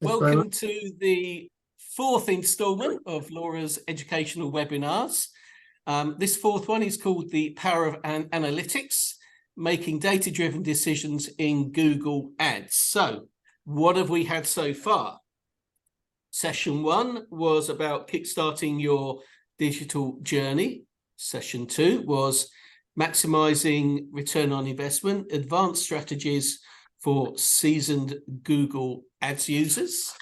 Welcome to the fourth instalment of Laura's educational webinars. This fourth one is called The Power of Analytics, Making Data-Driven Decisions in Google Ads. So what have we had so far? Session 1 was about kickstarting your digital journey. Session 2 was maximizing return on investment, advanced strategies for seasoned Google Ads users.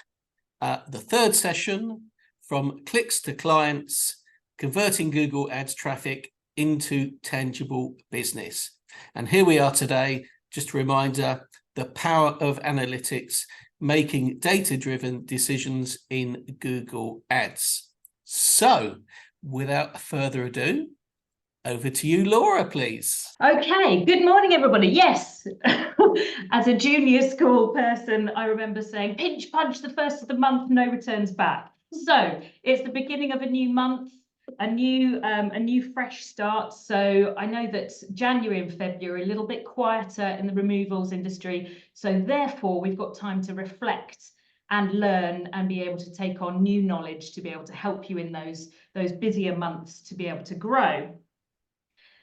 The third session, from clicks to clients, converting Google Ads traffic into tangible business. And here we are today, just a reminder, the power of analytics, making data-driven decisions in Google Ads. So, without further ado, over to you, Laura, please. Okay, good morning, everybody. Yes, as a junior school person, I remember saying, pinch punch the first of the month, no returns back. So it's the beginning of a new month, a new fresh start. So I know that January and February are a little bit quieter in the removals industry. So therefore, we've got time to reflect and learn and be able to take on new knowledge to be able to help you in those busier months to be able to grow.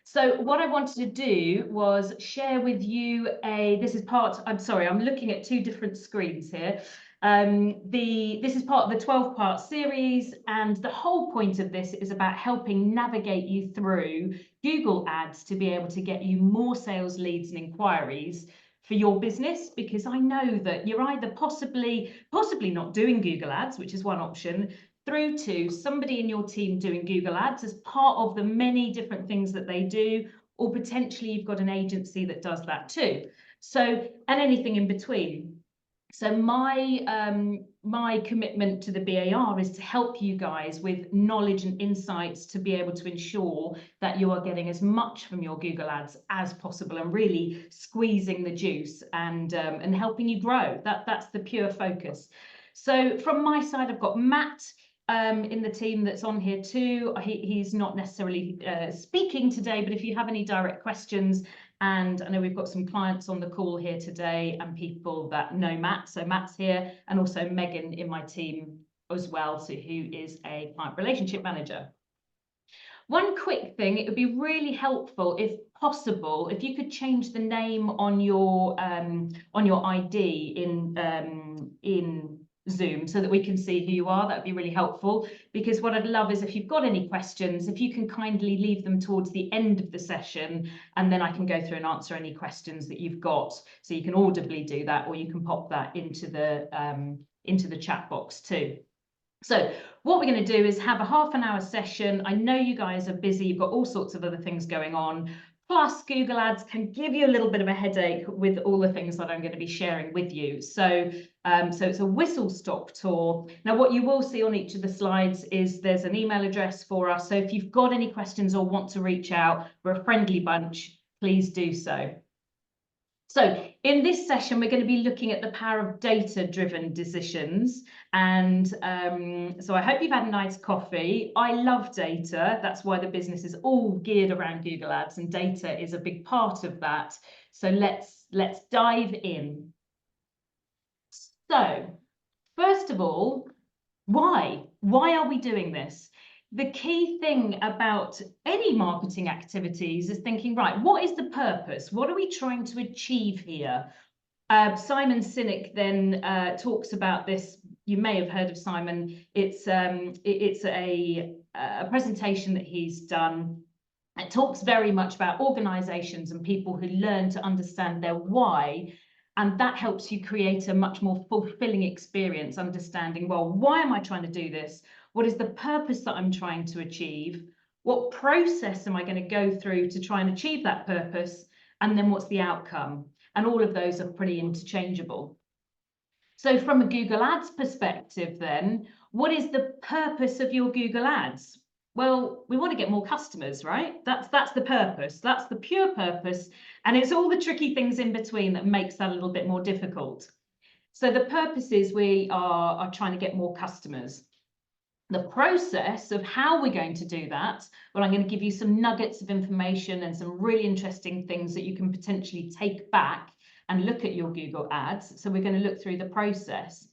So what I wanted to do was share with you this is part, I'm sorry, I'm looking at two different screens here. This is part of the 12-part series, and the whole point of this is about helping navigate you through Google Ads to be able to get you more sales leads and inquiries for your business, because I know that you're either possibly not doing Google Ads, which is one option, through to somebody in your team doing Google Ads as part of the many different things that they do, or potentially you've got an agency that does that too. So, and anything in between. So my commitment to the BAR is to help you guys with knowledge and insights to be able to ensure that you are getting as much from your Google Ads as possible and really squeezing the juice and helping you grow. That's the pure focus. So from my side, I've got Matt in the team that's on here too. He's not necessarily speaking today, but if you have any direct questions, and I know we've got some clients on the call here today and people that know Matt. So Matt's here, and also Megan in my team as well, so who is a client relationship manager. One quick thing, it would be really helpful, if possible, if you could change the name on your ID in Zoom so that we can see who you are. That would be really helpful, because what I'd love is if you've got any questions, if you can kindly leave them towards the end of the session, and then I can go through and answer any questions that you've got. So you can audibly do that, or you can pop that into the chat box too. So what we're going to do is have a half-an-hour session. I know you guys are busy, you've got all sorts of other things going on. Plus, Google Ads can give you a little bit of a headache with all the things that I'm going to be sharing with you. So, so it's a whistle-stop tour. Now, what you will see on each of the slides is there's an email address for us. So if you've got any questions or want to reach out, we're a friendly bunch, please do so. So in this session, we're going to be looking at the power of data-driven decisions. And so I hope you've had a nice coffee. I love data. That's why the business is all geared around Google Ads, and data is a big part of that. So let's dive in. So first of all, why? Why are we doing this? The key thing about any marketing activities is thinking, right, what is the purpose? What are we trying to achieve here? Simon Sinek then talks about this. You may have heard of Simon. It's a presentation that he's done. It talks very much about organizations and people who learn to understand their why. And that helps you create a much more fulfilling experience, understanding, well, why am I trying to do this? What is the purpose that I'm trying to achieve? What process am I going to go through to try and achieve that purpose? And then what's the outcome? And all of those are pretty interchangeable. So from a Google Ads perspective then, what is the purpose of your Google Ads? Well, we want to get more customers, right? That's the purpose. That's the pure purpose. And it's all the tricky things in between that makes that a little bit more difficult. So the purpose is we are trying to get more customers. The process of how we're going to do that, well, I'm going to give you some nuggets of information and some really interesting things that you can potentially take back and look at your Google Ads. So we're going to look through the process.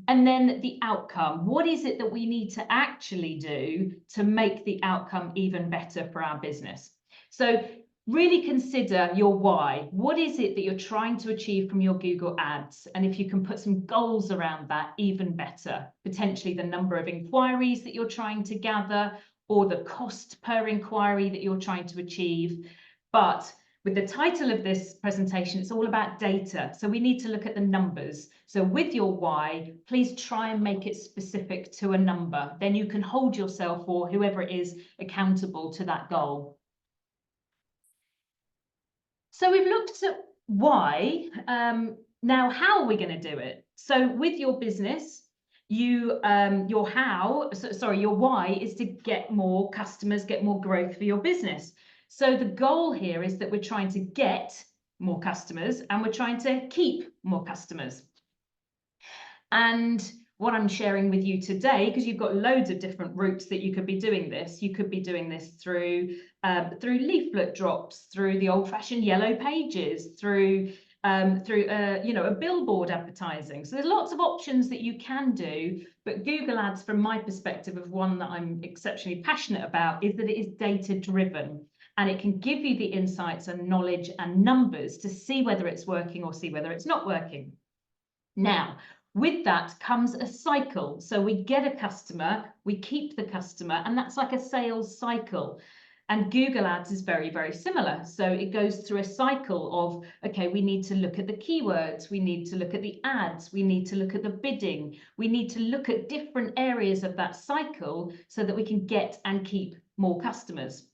And then the outcome. What is it that we need to actually do to make the outcome even better for our business? So really consider your why. What is it that you're trying to achieve from your Google Ads? And if you can put some goals around that, even better. Potentially the number of inquiries that you're trying to gather, or the cost per inquiry that you're trying to achieve. But with the title of this presentation, it's all about data. So we need to look at the numbers. So with your why, please try and make it specific to a number. Then you can hold yourself or whoever it is accountable to that goal. So we've looked at why. Now, how are we going to do it? So with your business, your why is to get more customers, get more growth for your business. So the goal here is that we're trying to get more customers and we're trying to keep more customers. And what I'm sharing with you today, because you've got loads of different routes that you could be doing this. You could be doing this through leaflet drops, through the old-fashioned yellow pages, through a billboard advertising. So there's lots of options that you can do, but Google Ads, from my perspective, of one that I'm exceptionally passionate about, is that it is data-driven. And it can give you the insights and knowledge and numbers to see whether it's working or see whether it's not working. Now, with that comes a cycle. So we get a customer, we keep the customer, and that's like a sales cycle. And Google Ads is very, very similar. So it goes through a cycle of, okay, we need to look at the keywords, we need to look at the ads, we need to look at the bidding, we need to look at different areas of that cycle so that we can get and keep more customers.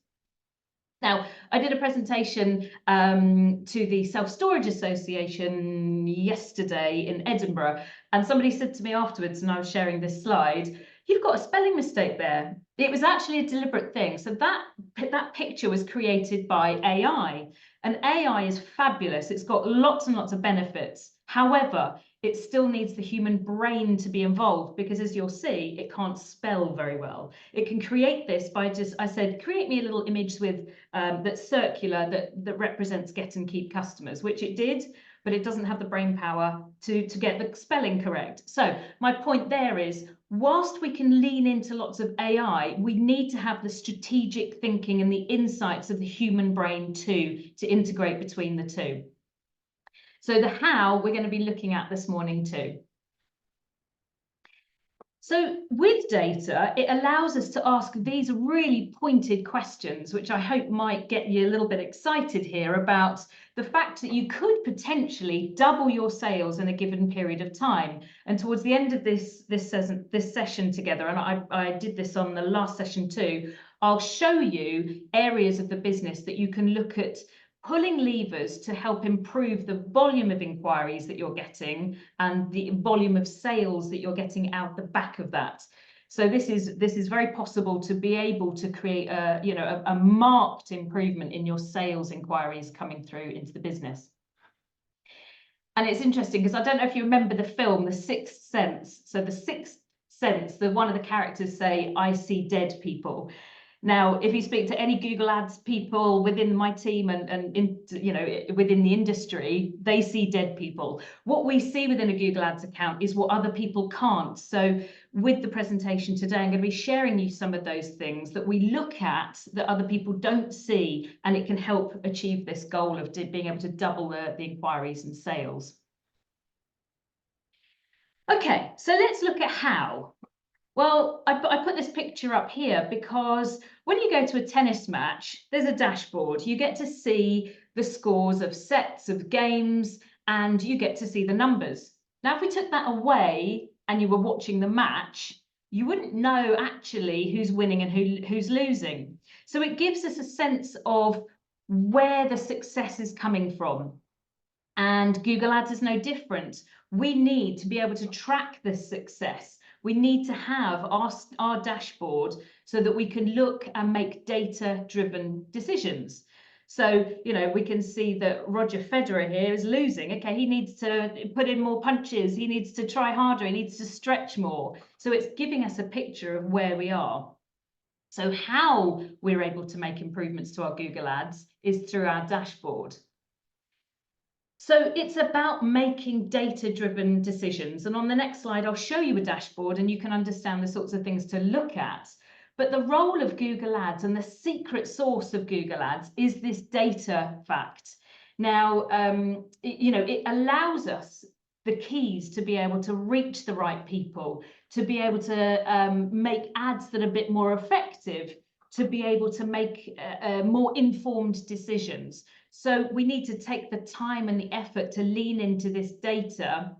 Now, I did a presentation to the Self-Storage Association yesterday in Edinburgh, and somebody said to me afterwards, and I was sharing this slide, you've got a spelling mistake there. It was actually a deliberate thing. So that picture was created by AI, and AI is fabulous. It's got lots and lots of benefits. However, it still needs the human brain to be involved, because as you'll see, it can't spell very well. It can create this by I said, create me a little image with that's circular, that represents get and keep customers, which it did, but it doesn't have the brain power to get the spelling correct. So my point there is, whilst we can lean into lots of AI, we need to have the strategic thinking and the insights of the human brain too, to integrate between the two. So the how we're going to be looking at this morning too. So with data, it allows us to ask these really pointed questions, which I hope might get you a little bit excited here about the fact that you could potentially double your sales in a given period of time. And towards the end of this session together, and I did this on the last session too, I'll show you areas of the business that you can look at pulling levers to help improve the volume of inquiries that you're getting and the volume of sales that you're getting out the back of that. So this is very possible to be able to create a marked improvement in your sales inquiries coming through into the business. And it's interesting because I don't know if you remember the film, The Sixth Sense. So The Sixth Sense, one of the characters say, "I see dead people." Now, if you speak to any Google Ads people within my team and within the industry, they see dead people. What we see within a Google Ads account is what other people can't. So with the presentation today, I'm going to be sharing you some of those things that we look at that other people don't see, and it can help achieve this goal of being able to double the inquiries and sales. Okay, so let's look at how. Well, I put this picture up here because when you go to a tennis match, there's a dashboard. You get to see the scores of sets of games and you get to see the numbers. Now, if we took that away and you were watching the match, you wouldn't know actually who's winning and who's losing. So it gives us a sense of where the success is coming from. And Google Ads is no different. We need to be able to track this success. We need to have our dashboard so that we can look and make data-driven decisions. So, we can see that Roger Federer here is losing. Okay, he needs to put in more punches. He needs to try harder. He needs to stretch more. So it's giving us a picture of where we are. So how we're able to make improvements to our Google Ads is through our dashboard. So it's about making data-driven decisions. And on the next slide, I'll show you a dashboard and you can understand the sorts of things to look at. But the role of Google Ads and the secret sauce of Google Ads is this data fact. Now, it allows us the keys to be able to reach the right people, to be able to make ads that are a bit more effective, to be able to make more informed decisions. So we need to take the time and the effort to lean into this data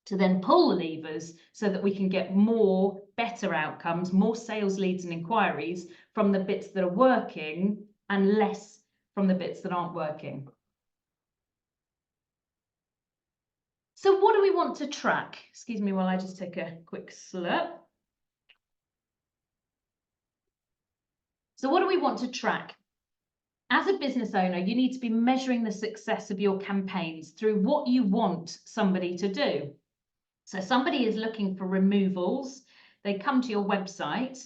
to then pull the levers so that we can get more better outcomes, more sales leads and inquiries from the bits that are working and less from the bits that aren't working. So what do we want to track? Excuse me while I just take a quick slurp. So what do we want to track? As a business owner, you need to be measuring the success of your campaigns through what you want somebody to do. So somebody is looking for removals, they come to your website,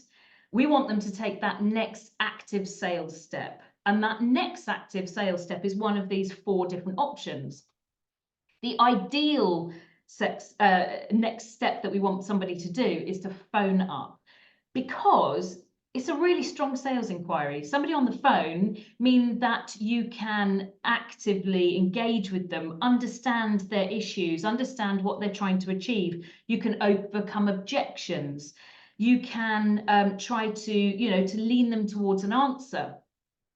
we want them to take that next active sales step. And that next active sales step is one of these 4 different options. The ideal next step that we want somebody to do is to phone up, because it's a really strong sales inquiry. Somebody on the phone means that you can actively engage with them, understand their issues, understand what they're trying to achieve. You can overcome objections. You can try to, to lean them towards an answer.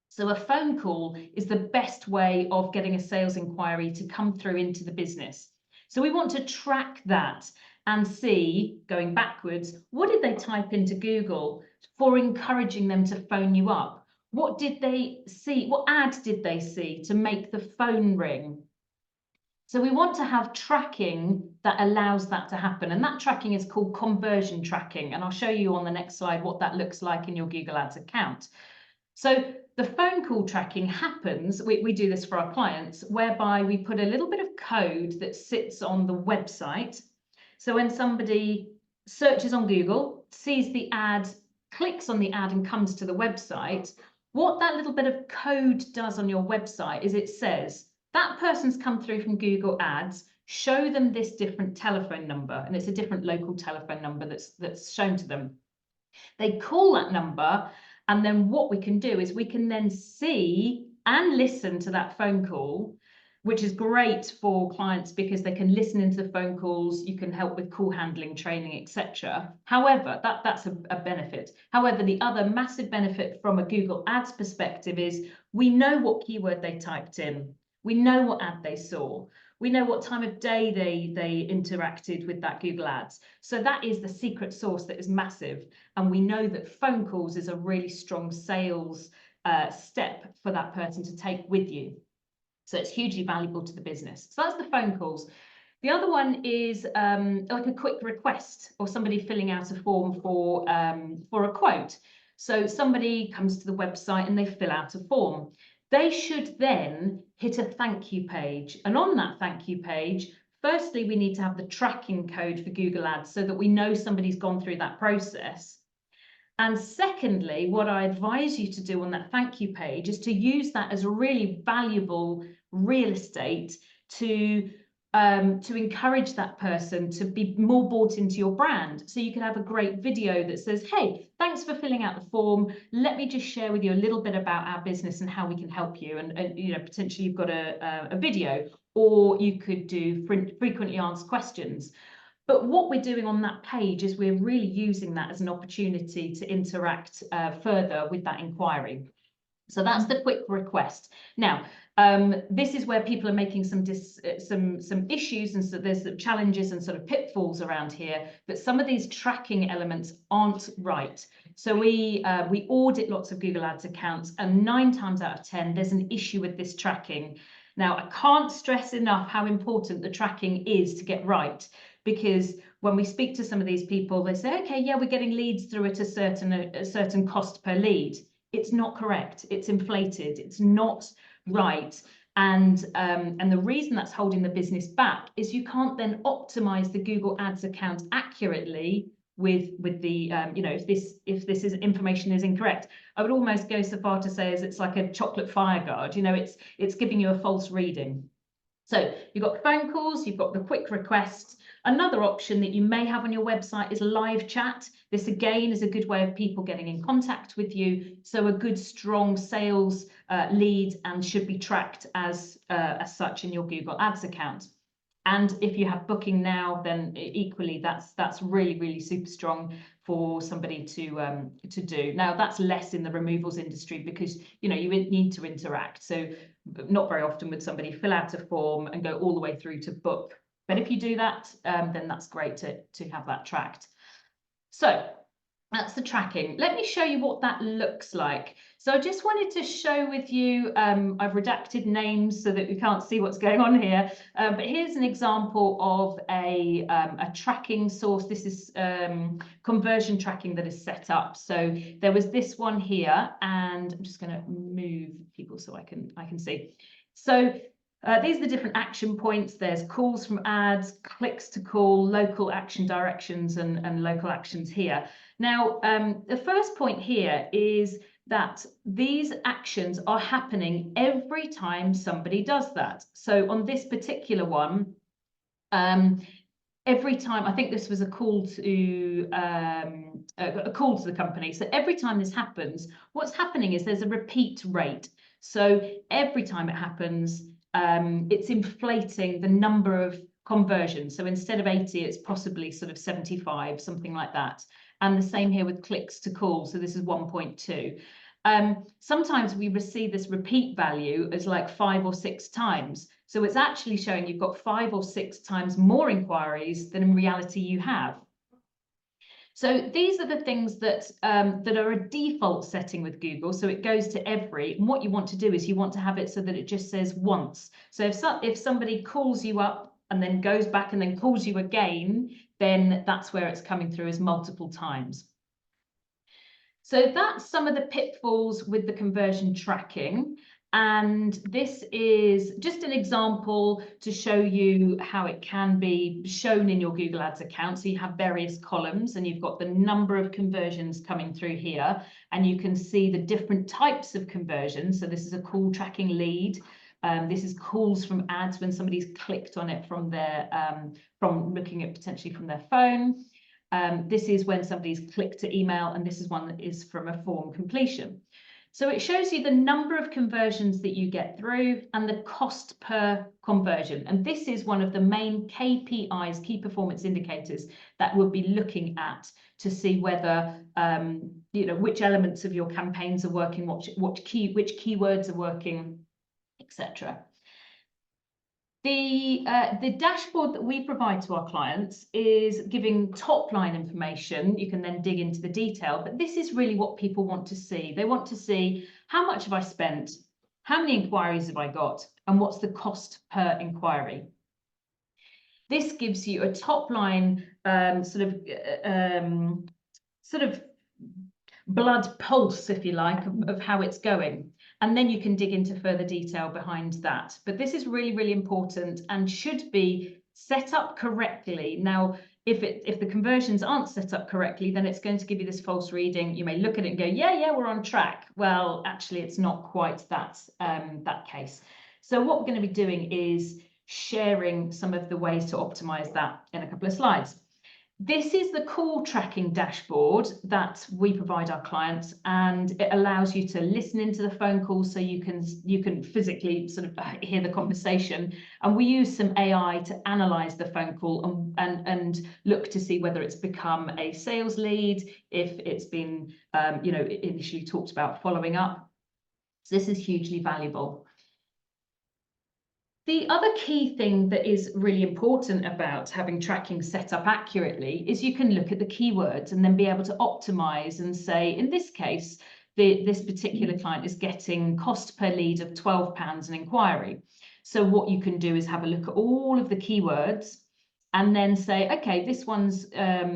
So a phone call is the best way of getting a sales inquiry to come through into the business. So we want to track that and see, going backwards, what did they type into Google for encouraging them to phone you up? What did they see? What ad did they see to make the phone ring? So we want to have tracking that allows that to happen. And that tracking is called conversion tracking. And I'll show you on the next slide what that looks like in your Google Ads account. So the phone call tracking happens, we do this for our clients, whereby we put a little bit of code that sits on the website. So when somebody searches on Google, sees the ad, clicks on the ad and comes to the website, what that little bit of code does on your website is it says, that person's come through from Google Ads, show them this different telephone number, and it's a different local telephone number that's shown to them. They call that number, and then what we can do is we can then see and listen to that phone call, which is great for clients because they can listen into the phone calls, you can help with call handling, training, etc. However, that's a benefit. However, the other massive benefit from a Google Ads perspective is we know what keyword they typed in. We know what ad they saw. We know what time of day they interacted with that Google Ads. So that is the secret sauce that is massive. And we know that phone calls is a really strong sales step for that person to take with you. So it's hugely valuable to the business. So that's the phone calls. The other one is like a quick request or somebody filling out a form for a quote. So somebody comes to the website and they fill out a form. They should then hit a thank you page. And on that thank you page, firstly, we need to have the tracking code for Google Ads so that we know somebody's gone through that process. And secondly, what I advise you to do on that thank you page is to use that as a really valuable real estate to encourage that person to be more bought into your brand. So you could have a great video that says, hey, thanks for filling out the form. Let me just share with you a little bit about our business and how we can help you. And potentially you've got a video, or you could do frequently asked questions. But what we're doing on that page is we're really using that as an opportunity to interact further with that inquiry. So that's the quick request. Now, this is where people are making some issues, and so there's some challenges and sort of pitfalls around here, that some of these tracking elements aren't right. So we audit lots of Google Ads accounts, and 9 times out of 10, there's an issue with this tracking. Now, I can't stress enough how important the tracking is to get right, because when we speak to some of these people, they say, okay, yeah, we're getting leads through at a certain cost per lead. It's not correct. It's inflated. It's not right. And the reason that's holding the business back is you can't then optimize the Google Ads account accurately with the if this information is incorrect. I would almost go so far to say as it's like a chocolate fire guard. It's giving you a false reading. So you've got phone calls, you've got the quick requests. Another option that you may have on your website is live chat. This again is a good way of people getting in contact with you. So a good strong sales lead and should be tracked as such in your Google Ads account. And if you have booking now, then equally that's really, really super strong for somebody to do. Now that's less in the removals industry because you need to interact. So not very often would somebody fill out a form and go all the way through to book. But if you do that, then that's great to have that tracked. So that's the tracking. Let me show you what that looks like. So I just wanted to share with you, I've redacted names so that we can't see what's going on here. But here's an example of a tracking source. This is conversion tracking that is set up. So there was this one here, and I'm just going to move people so I can see. So these are the different action points. There's calls from ads, clicks to call, local action directions, and local actions here. Now, the first point here is that these actions are happening every time somebody does that. So on this particular one, every time, I think this was a call to the company. So every time this happens, what's happening is there's a repeat rate. So every time it happens, it's inflating the number of conversions. So instead of 80, it's possibly sort of 75, something like that. And the same here with clicks to call. So this is 1.2. Sometimes we receive this repeat value as like 5 or 6 times. So it's actually showing you've got 5 or 6 times more inquiries than in reality you have. So these are the things that are a default setting with Google. So it goes to every, and what you want to do is you want to have it so that it just says once. So if somebody calls you up and then goes back and then calls you again, then that's where it's coming through as multiple times. So that's some of the pitfalls with the conversion tracking. And this is just an example to show you how it can be shown in your Google Ads account. So you have various columns and you've got the number of conversions coming through here, and you can see the different types of conversions. So this is a call tracking lead. This is calls from ads when somebody's clicked on it from their from looking at potentially from their phone. This is when somebody's clicked to email, and this is one that is from a form completion. So it shows you the number of conversions that you get through and the cost per conversion. And this is one of the main KPIs, key performance indicators, that we'll be looking at to see whether, which elements of your campaigns are working, which keywords are working, etc. The dashboard that we provide to our clients is giving top line information. You can then dig into the detail, but this is really what people want to see. They want to see how much have I spent, how many inquiries have I got, and what's the cost per inquiry. This gives you a top line sort of blood pulse, if you like, of how it's going. And then you can dig into further detail behind that. But this is really, really important and should be set up correctly. Now, if the conversions aren't set up correctly, then it's going to give you this false reading. You may look at it and go, yeah, we're on track. Well, actually, it's not quite that case. So what we're going to be doing is sharing some of the ways to optimize that in a couple of slides. This is the call tracking dashboard that we provide our clients, and it allows you to listen into the phone calls so you can physically sort of hear the conversation. And we use some AI to analyze the phone call and look to see whether it's become a sales lead, if it's been initially talked about following up. So this is hugely valuable. The other key thing that is really important about having tracking set up accurately is you can look at the keywords and then be able to optimize and say, in this case, this particular client is getting cost per lead of £12 an inquiry. So what you can do is have a look at all of the keywords and then say, okay, this one's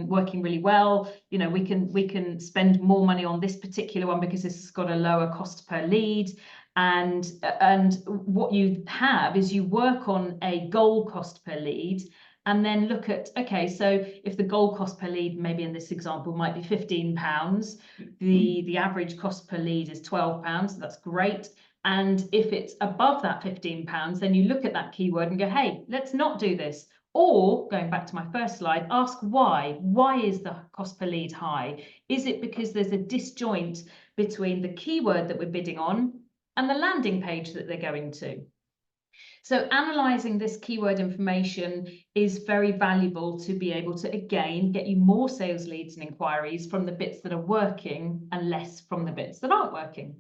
working really well. We can spend more money on this particular one because this has got a lower cost per lead. And what you have is you work on a goal cost per lead and then look at, okay, so if the goal cost per lead, maybe in this example, might be £15, the average cost per lead is £12, so that's great. And if it's above that £15, then you look at that keyword and go, hey, let's not do this. Or, going back to my first slide, ask why. Why is the cost per lead high? Is it because there's a disjoint between the keyword that we're bidding on and the landing page that they're going to? So analysing this keyword information is very valuable to be able to, again, get you more sales leads and inquiries from the bits that are working and less from the bits that aren't working.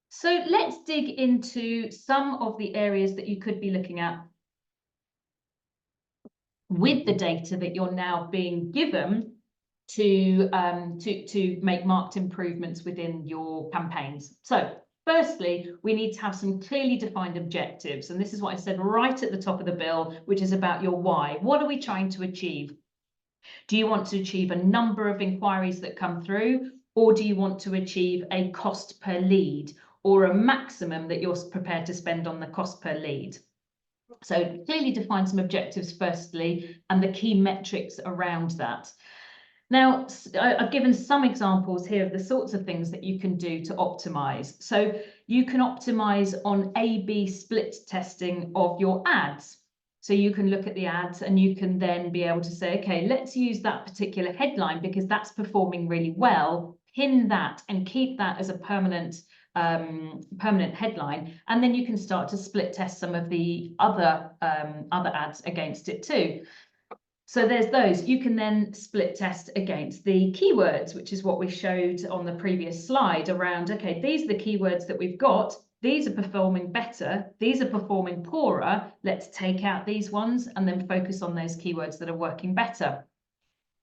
So let's dig into some of the areas that you could be looking at with the data that you're now being given to make marked improvements within your campaigns. So firstly, we need to have some clearly defined objectives. And this is what I said right at the top of the bill, which is about your why. What are we trying to achieve? Do you want to achieve a number of inquiries that come through, or do you want to achieve a cost per lead or a maximum that you're prepared to spend on the cost per lead? So clearly define some objectives firstly, and the key metrics around that. Now, I've given some examples here of the sorts of things that you can do to optimize. So you can optimize on A/B split testing of your ads. So you can look at the ads and you can then be able to say, okay, let's use that particular headline because that's performing really well, pin that and keep that as a permanent headline, and then you can start to split test some of the other ads against it too. So there's those. You can then split test against the keywords, which is what we showed on the previous slide around, okay, these are the keywords that we've got. These are performing better. These are performing poorer. Let's take out these ones and then focus on those keywords that are working better.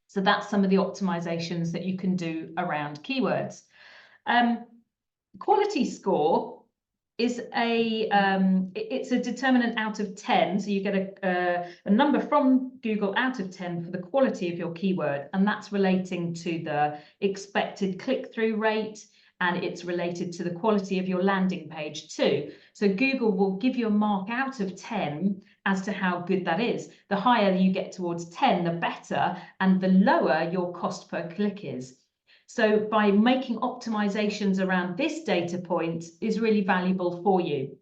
So that's some of the optimizations that you can do around keywords. Quality score is it's a determinant out of 10. So you get a number from Google out of 10 for the quality of your keyword, and that's relating to the expected click-through rate, and it's related to the quality of your landing page too. So Google will give you a mark out of 10 as to how good that is. The higher you get towards 10, the better, and the lower your cost per click is. So by making optimizations around this data point is really valuable for you.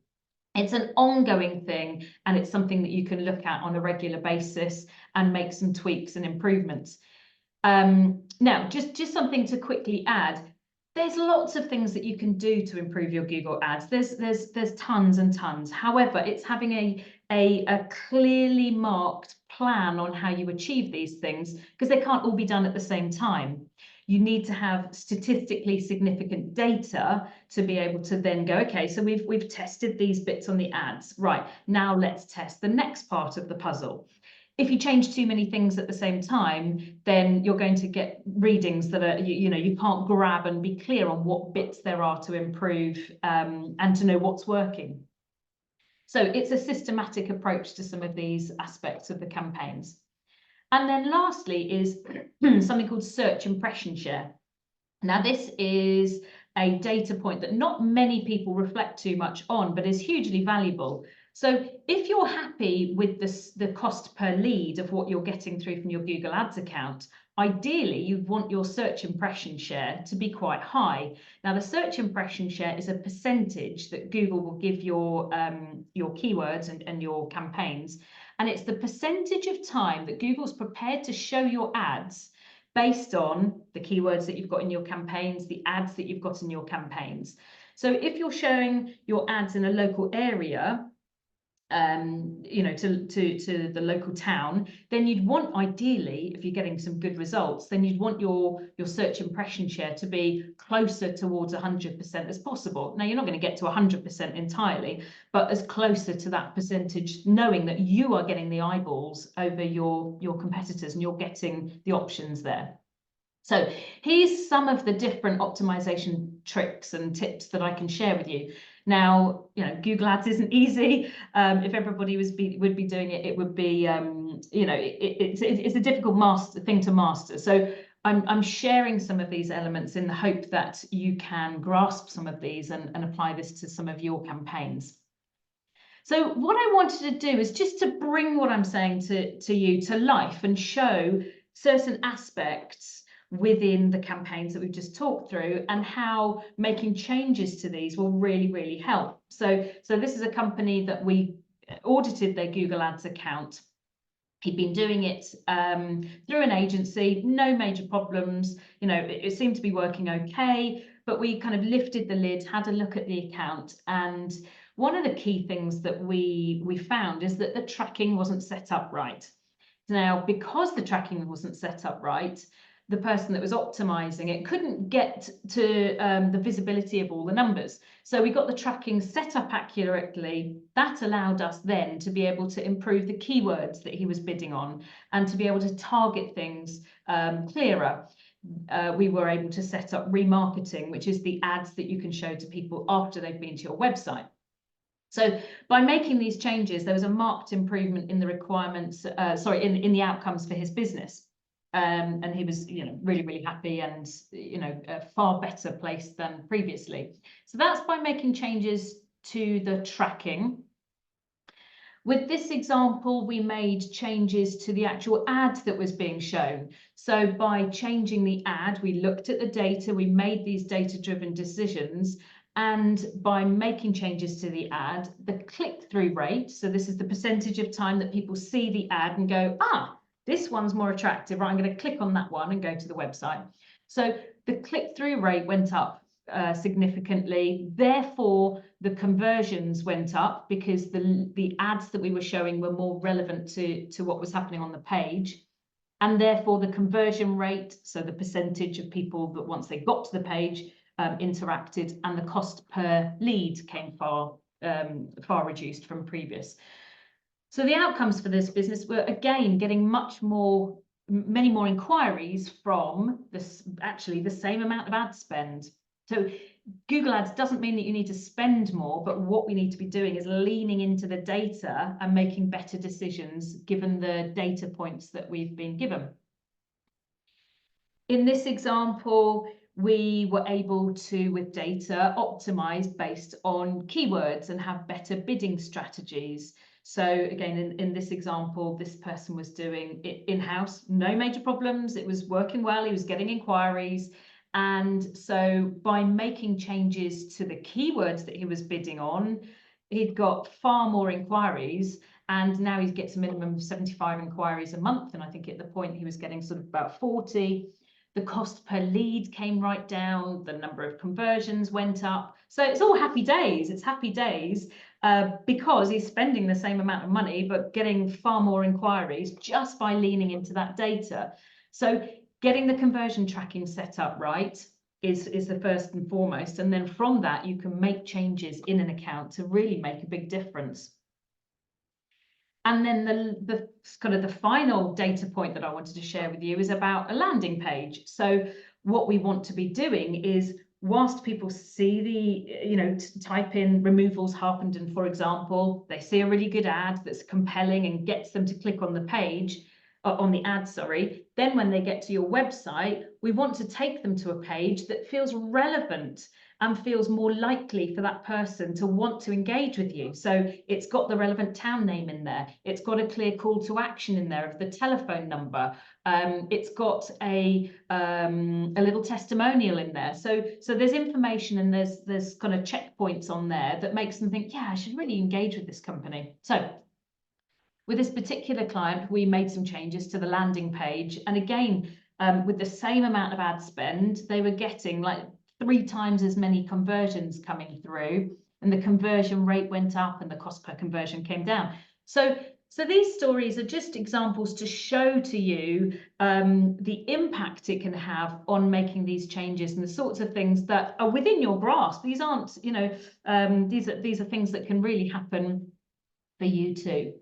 It's an ongoing thing, and it's something that you can look at on a regular basis and make some tweaks and improvements. Now, just something to quickly add. There's lots of things that you can do to improve your Google Ads. There's tons and tons. However, it's having a clearly marked plan on how you achieve these things, because they can't all be done at the same time. You need to have statistically significant data to be able to then go, okay, so we've tested these bits on the ads, right? Now let's test the next part of the puzzle. If you change too many things at the same time, then you're going to get readings that are, you can't grab and be clear on what bits there are to improve and to know what's working. So it's a systematic approach to some of these aspects of the campaigns. And then lastly is something called search impression share. Now, this is a data point that not many people reflect too much on, but is hugely valuable. So if you're happy with the cost per lead of what you're getting through from your Google Ads account, ideally you'd want your search impression share to be quite high. Now, the search impression share is a percentage that Google will give your keywords and your campaigns. And it's the percentage of time that Google's prepared to show your ads based on the keywords that you've got in your campaigns, the ads that you've got in your campaigns. So if you're showing your ads in a local area, to the local town, then you'd want, ideally, if you're getting some good results, then you'd want your search impression share to be closer towards 100% as possible. Now, you're not going to get to 100% entirely, but as closer to that percentage, knowing that you are getting the eyeballs over your competitors and you're getting the options there. So here's some of the different optimization tricks and tips that I can share with you. Now, Google Ads isn't easy. If everybody would be doing it, it would be, it's a difficult thing to master. So I'm sharing some of these elements in the hope that you can grasp some of these and apply this to some of your campaigns. So what I wanted to do is just to bring what I'm saying to you to life and show certain aspects within the campaigns that we've just talked through, and how making changes to these will really, really help. So this is a company that we audited their Google Ads account. He'd been doing it through an agency, no major problems. You know, it seemed to be working okay, but we kind of lifted the lid, had a look at the account, and one of the key things that we found is that the tracking wasn't set up right. Now, because the tracking wasn't set up right, the person that was optimizing it couldn't get to the visibility of all the numbers. So we got the tracking set up accurately. That allowed us then to be able to improve the keywords that he was bidding on and to be able to target things clearer. We were able to set up remarketing, which is the ads that you can show to people after they've been to your website. So by making these changes, there was a marked improvement in the requirements, in the outcomes for his business. And he was, you know, really, really happy and, you know, a far better place than previously. So that's by making changes to the tracking. With this example, we made changes to the actual ad that was being shown. So by changing the ad, we looked at the data, we made these data-driven decisions, and by making changes to the ad, the click-through rate, so this is the percentage of time that people see the ad and go, ah, this one's more attractive, right, I'm going to click on that one and go to the website. So the click-through rate went up significantly. Therefore, the conversions went up because the ads that we were showing were more relevant to what was happening on the page. And therefore, the conversion rate, so the percentage of people that once they got to the page interacted, and the cost per lead came far reduced from previous. So the outcomes for this business were, again, getting many more inquiries from actually the same amount of ad spend. So Google Ads doesn't mean that you need to spend more, but what we need to be doing is leaning into the data and making better decisions given the data points that we've been given. In this example, we were able to, with data, optimize based on keywords and have better bidding strategies. So again, in this example, this person was doing it in-house, no major problems. It was working well. He was getting inquiries. And so by making changes to the keywords that he was bidding on, he'd got far more inquiries. And now he gets a minimum of 75 inquiries a month. And I think at the point he was getting sort of about 40. The cost per lead came right down. The number of conversions went up. So it's all happy days. It's happy days. Because he's spending the same amount of money, but getting far more inquiries just by leaning into that data. So getting the conversion tracking set up right is the first and foremost. And then from that, you can make changes in an account to really make a big difference. And then the kind of the final data point that I wanted to share with you is about a landing page. So what we want to be doing is, whilst people see the, you know, type in removals Harpenden, for example, they see a really good ad that's compelling and gets them to click on the page, on the ad, sorry. Then when they get to your website, we want to take them to a page that feels relevant and feels more likely for that person to want to engage with you. So it's got the relevant town name in there. It's got a clear call to action in there of the telephone number. It's got a little testimonial in there. So there's information and there's kind of checkpoints on there that makes them think, yeah, I should really engage with this company. So with this particular client, we made some changes to the landing page. And again, with the same amount of ad spend, they were getting like 3 times as many conversions coming through, and the conversion rate went up and the cost per conversion came down. So these stories are just examples to show to you the impact it can have on making these changes and the sorts of things that are within your grasp. These aren't, you know, these are things that can really happen for you too.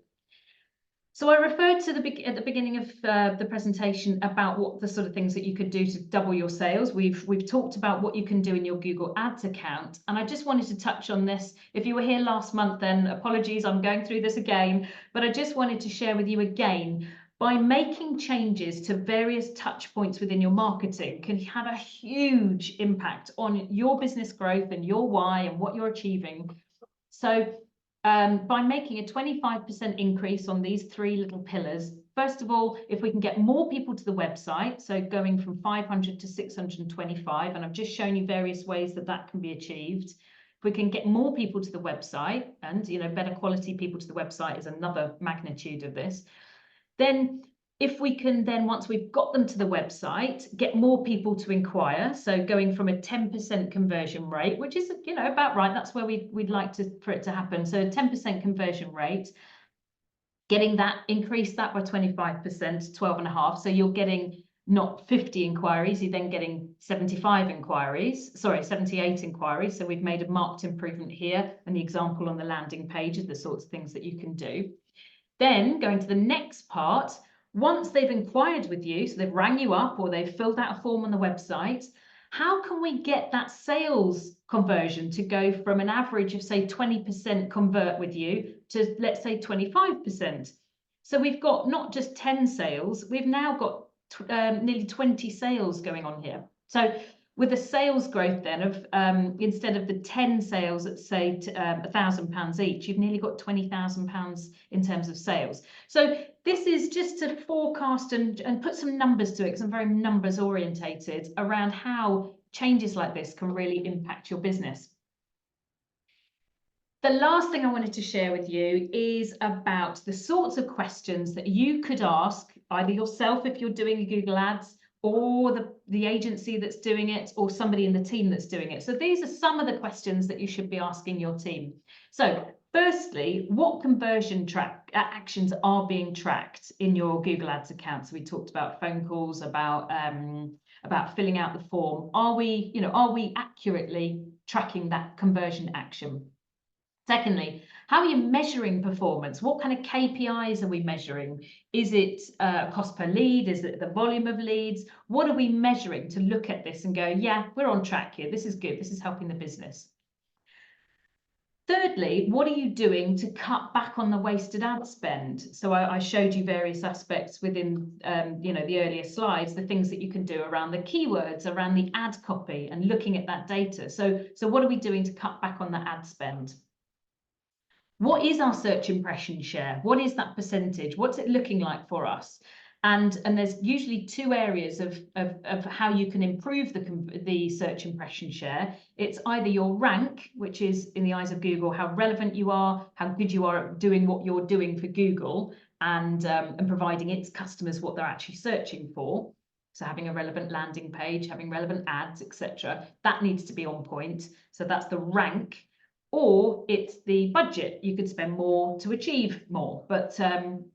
So I referred to at the beginning of the presentation about what the sort of things that you could do to double your sales. We've talked about what you can do in your Google Ads account, and I just wanted to touch on this. If you were here last month, then apologies, I'm going through this again, but I just wanted to share with you again, by making changes to various touch points within your marketing can have a huge impact on your business growth and your why and what you're achieving. So by making a 25% increase on these 3 little pillars, first of all, if we can get more people to the website, so going from 500 to 625, and I've just shown you various ways that that can be achieved. If we can get more people to the website, and better quality people to the website is another magnitude of this, then if we can then, once we've got them to the website, get more people to inquire, so going from a 10% conversion rate, which is about right, that's where we'd like for it to happen, so a 10% conversion rate, getting that, increase that by 25% to 12.5, so you're getting not 50 inquiries, you're then getting 78 inquiries, so we've made a marked improvement here, and the example on the landing page is the sorts of things that you can do. Then going to the next part, once they've inquired with you, so they've rang you up or they've filled out a form on the website, how can we get that sales conversion to go from an average of, say, 20% convert with you to, let's say, 25%? So we've got not just 10 sales, we've now got nearly 20 sales going on here. So with a sales growth then of, instead of the 10 sales at, say, £1,000 each, you've nearly got £20,000 in terms of sales. So this is just to forecast and put some numbers to it, because I'm very numbers orientated around how changes like this can really impact your business. The last thing I wanted to share with you is about the sorts of questions that you could ask either yourself if you're doing Google Ads, or the agency that's doing it, or somebody in the team that's doing it. So these are some of the questions that you should be asking your team. So firstly, what conversion actions are being tracked in your Google Ads account? So we talked about phone calls, about filling out the form. Are we accurately tracking that conversion action? Secondly, how are you measuring performance? What kind of KPIs are we measuring? Is it cost per lead? Is it the volume of leads? What are we measuring to look at this and go, yeah, we're on track here. This is good. This is helping the business. Thirdly, what are you doing to cut back on the wasted ad spend? So I showed you various aspects within the earlier slides, the things that you can do around the keywords, around the ad copy, and looking at that data. So what are we doing to cut back on the ad spend? What is our search impression share? What is that percentage? What's it looking like for us? And there's usually two areas of how you can improve the search impression share. It's either your rank, which is in the eyes of Google, how relevant you are, how good you are at doing what you're doing for Google, and providing its customers what they're actually searching for. So having a relevant landing page, having relevant ads, etc. That needs to be on point. So that's the rank. Or it's the budget. You could spend more to achieve more, but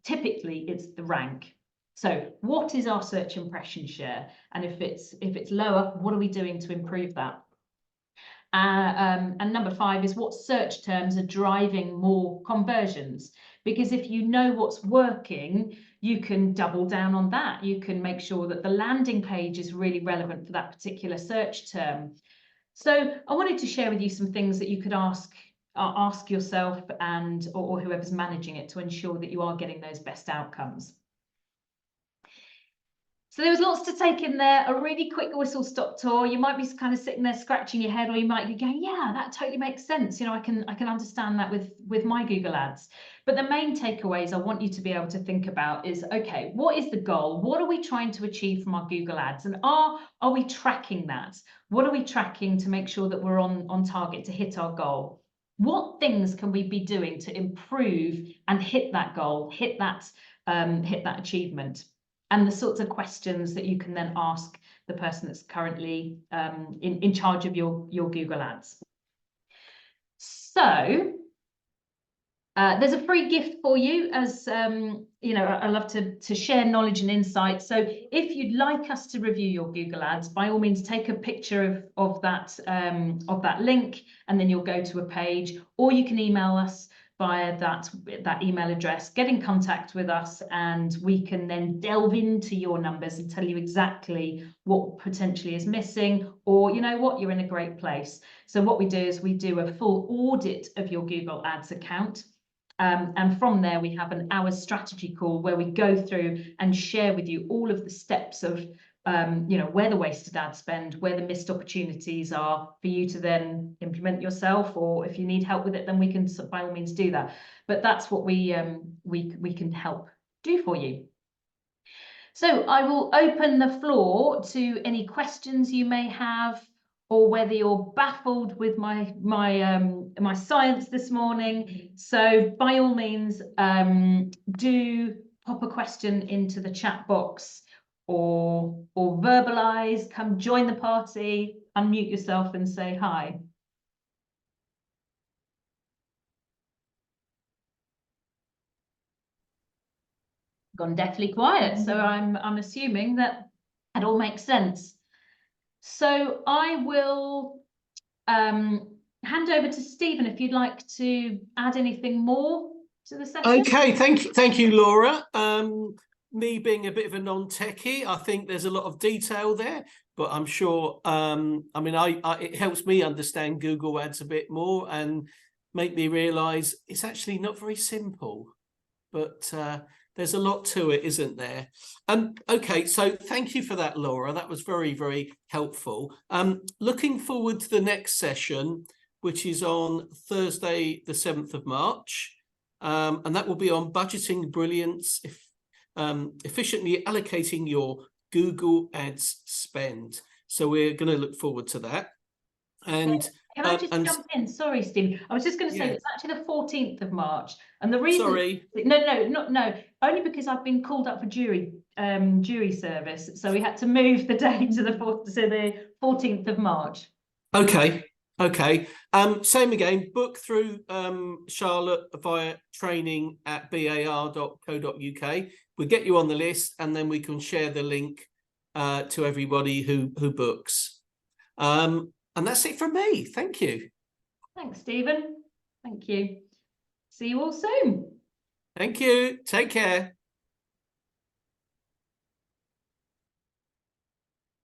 typically it's the rank. So what is our search impression share? And if it's lower, what are we doing to improve that? And number 5 is what search terms are driving more conversions? Because if you know what's working, you can double down on that. You can make sure that the landing page is really relevant for that particular search term. So I wanted to share with you some things that you could ask yourself or whoever's managing it to ensure that you are getting those best outcomes. So there was lots to take in there, a really quick whistle-stop tour. You might be kind of sitting there scratching your head, or you might be going, yeah, that totally makes sense. I can understand that with my Google Ads. But the main takeaways I want you to be able to think about is, okay, what is the goal? What are we trying to achieve from our Google Ads? And are we tracking that? What are we tracking to make sure that we're on target to hit our goal? What things can we be doing to improve and hit that goal, hit that achievement? And the sorts of questions that you can then ask the person that's currently in charge of your Google Ads. So there's a free gift for you, as I love to share knowledge and insight. So if you'd like us to review your Google Ads, by all means take a picture of that link, and then you'll go to a page, or you can email us via that email address, get in contact with us, and we can then delve into your numbers and tell you exactly what potentially is missing, or you know what, you're in a great place. So what we do is we do a full audit of your Google Ads account. And from there, we have an hour strategy call where we go through and share with you all of the steps of where the wasted ad spend, where the missed opportunities are for you to then implement yourself, or if you need help with it, then we can, by all means, do that. But that's what we can help do for you. So I will open the floor to any questions you may have, or whether you're baffled with my science this morning. So by all means, do pop a question into the chat box, or verbalise, come join the party, unmute yourself and say hi. Gone deathly quiet, so I'm assuming that it all makes sense. So I will hand over to Stephen if you'd like to add anything more to the session. Okay, thank you, Laura. Me being a bit of a non-techie, I think there's a lot of detail there, but I'm sure I mean it helps me understand Google Ads a bit more and make me realise it's actually not very simple, but there's a lot to it, isn't there? Okay, so thank you for that, Laura. That was very, very helpful. Looking forward to the next session, which is on Thursday, the 7th of March. And that will be on budgeting brilliance, efficiently allocating your Google Ads spend. So we're going to look forward to that. And can I just jump in? Sorry, Stephen. I was just going to say, yeah. it's actually the 14th of March. And the reason... Sorry. No. Only because I've been called up for jury service. So we had to move the date to the 14th of March. Okay. Same again, book through Charlotte via training@bar.co.uk. We'll get you on the list, and then we can share the link to everybody who books. And that's it from me. Thank you. Thanks, Stephen. Thank you. See you all soon. Thank you. Take care.